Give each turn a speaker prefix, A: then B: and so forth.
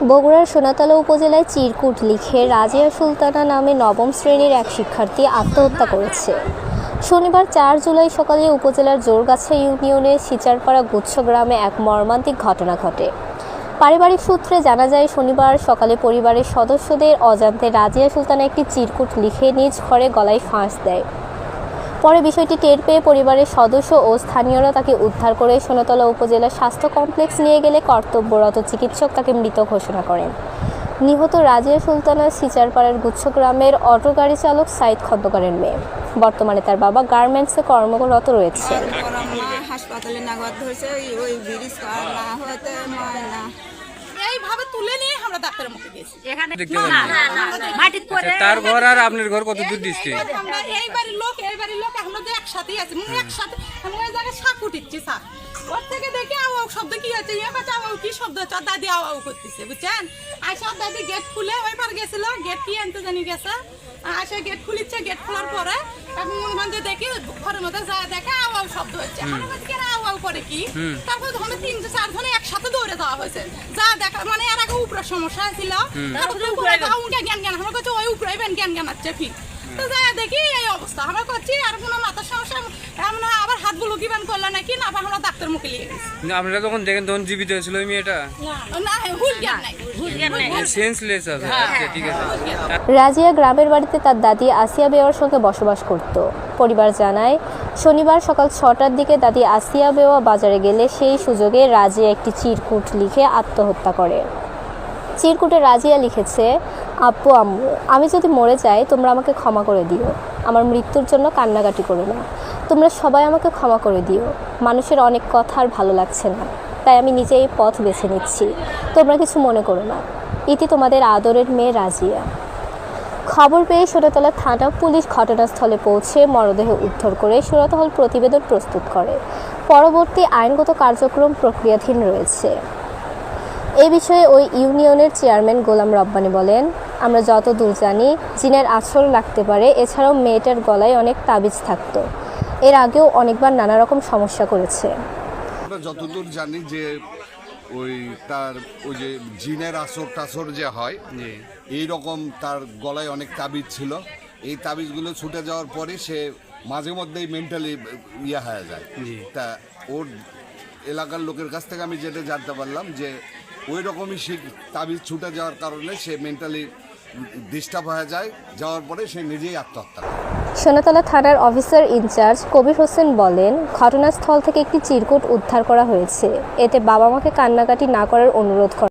A: বগুড়ার সোনাতলা উপজেলায় চিরকুট লিখে রাজিয়া সুলতানা নামে নবম শ্রেণীর এক শিক্ষার্থী আত্মহত্যা করেছে। শনিবার ৪ জুলাই সকালে উপজেলার জোরগাছা ইউনিয়নের সিচারপাড়া গুচ্ছ গ্রামে এক মর্মান্তিক ঘটনা ঘটে। পারিবারিক সূত্রে জানা যায়, শনিবার সকালে পরিবারের সদস্যদের অজান্তে রাজিয়া সুলতানা একটি চিরকুট লিখে নিজ ঘরে গলায় ফাঁস দেয়। পরে বিষয়টি টের পেয়ে পরিবারের সদস্য ও স্থানীয়রা তাকে উদ্ধার করে সোনাতলা উপজেলা স্বাস্থ্য কমপ্লেক্স নিয়ে গেলে কর্তব্যরত চিকিৎসক তাকে মৃত ঘোষণা করেন। নিহত রাজিয়া সুলতানা সিচারপাড়ার গুচ্ছ গ্রামের অটো গাড়ি চালক সাইদ খন্দকারের মেয়ে। বর্তমানে তার বাবা গার্মেন্টসে কর্মরত রয়েছে।
B: হাসপাতালে নাগাদ ধরছে ওই ব্রিজ না হতে না এইভাবে তুলে নিয়ে আমরা ডাক্তারের মুখে গেছি। এখানে মাটিতে পড়ে
C: তার ঘর আর আপনার ঘর কত দূর ডিস্টেন্স?
B: আমরা এই বাড়ির লোক আমরা যে একসাথে আছি, মানে একসাথে আমি ওই জায়গায় শাক উঠিচ্ছি স্যার। ওর থেকে দেখে আওয়াও শব্দ কি আছে, ইয়ে কাছে আওয়াও কি শব্দ হচ্ছে, দাদি আওয়াও করতেছে বুঝছেন। আয়সা দাদি গেট খুলে ওই পার গেছিল, গেট কি আনতে জানি গেছে। আয়সা গেট খুলিচ্ছে, গেট খোলার পরে এখন মন ভাঙতে দেখি ঘরের মধ্যে যা দেখে আওয়াও শব্দ হচ্ছে। আমার কাছে আওয়াও করে কি, তারপর যখন 3-4 জনে একসাথে দৌড়ে যাওয়া হয়েছে। যা দেখা মানে এর আগে উপরে সমস্যা ছিল, জ্ঞান আমার কাছে ওই উপরে জ্ঞান আছে ফি। তো যাই দেখি এই অবস্থা আমরা করছি, আর কোনো মাথার সমস্যা এমন আবার হাত গুলো কি বান করলো নাকি না, আমরা ডাক্তার মুখে নিয়ে গেছি।
C: আপনারা যখন দেখেন তখন জীবিত হয়েছিল ওই মেয়েটা?
B: না, হুল জ্ঞান নাই,
C: সেন্সলেস আছে। আচ্ছা ঠিক আছে।
A: রাজিয়া গ্রামের বাড়িতে তার দাদি আসিয়া বেওয়ার সঙ্গে বসবাস করত। পরিবার জানায়, শনিবার সকাল 6টার দিকে দাদি আসিয়া বেওয়া বাজারে গেলে সেই সুযোগে রাজিয়া একটি চিরকুট লিখে আত্মহত্যা করে। চিরকুটে রাজিয়া লিখেছে, আব্বু আম্মু, আমি যদি মরে যাই তোমরা আমাকে ক্ষমা করে দিও। আমার মৃত্যুর জন্য কান্নাকাটি করো না। তোমরা সবাই আমাকে ক্ষমা করে দিও। মানুষের অনেক কথা আর ভালো লাগছে না, তাই আমি নিজে এই পথ বেছে নিচ্ছি। তোমরা কিছু মনে করো না। ইতি তোমাদের আদরের মেয়ে রাজিয়া। খবর পেয়ে সোনাতলা থানা পুলিশ ঘটনাস্থলে পৌঁছে মরদেহ উদ্ধার করে সুরতহাল প্রতিবেদন প্রস্তুত করে। পরবর্তী আইনগত কার্যক্রম প্রক্রিয়াধীন রয়েছে। এই বিষয়ে ওই ইউনিয়নের চেয়ারম্যান গোলাম রব্বানী বলেন, আমরা যতদূর জানি জিনের আছর লাগতে পারে। এছাড়াও মেয়েটার গলায় অনেক তাবিজ থাকতো। এর আগেও অনেকবার নানা রকম সমস্যা করেছে।
D: আমরা যতদূর জানি যে ওই যে জিনের আসর যে হয় এই রকম তার গলায় অনেক তাবিজ ছিল। এই তাবিজগুলো ছুটে যাওয়ার পরে সে মাঝে মধ্যেই মেন্টালি হয়ে যায়। তা ওর এলাকার লোকের কাছ থেকে আমি যেটা জানতে পারলাম যে ওই রকমই সে তাবিজ ছুটে যাওয়ার কারণে সে মেন্টালি ডিস্টার্ব হয়ে যায়, যাওয়ার পরে সে নিজেই আত্মহত্যা করে।
A: সোনাতলা থানার অফিসার ইনচার্জ কবির হোসেন বলেন, ঘটনাস্থল থেকে একটি চিরকুট উদ্ধার করা হয়েছে। এতে বাবা মাকে কান্নাকাটি না করার অনুরোধ করা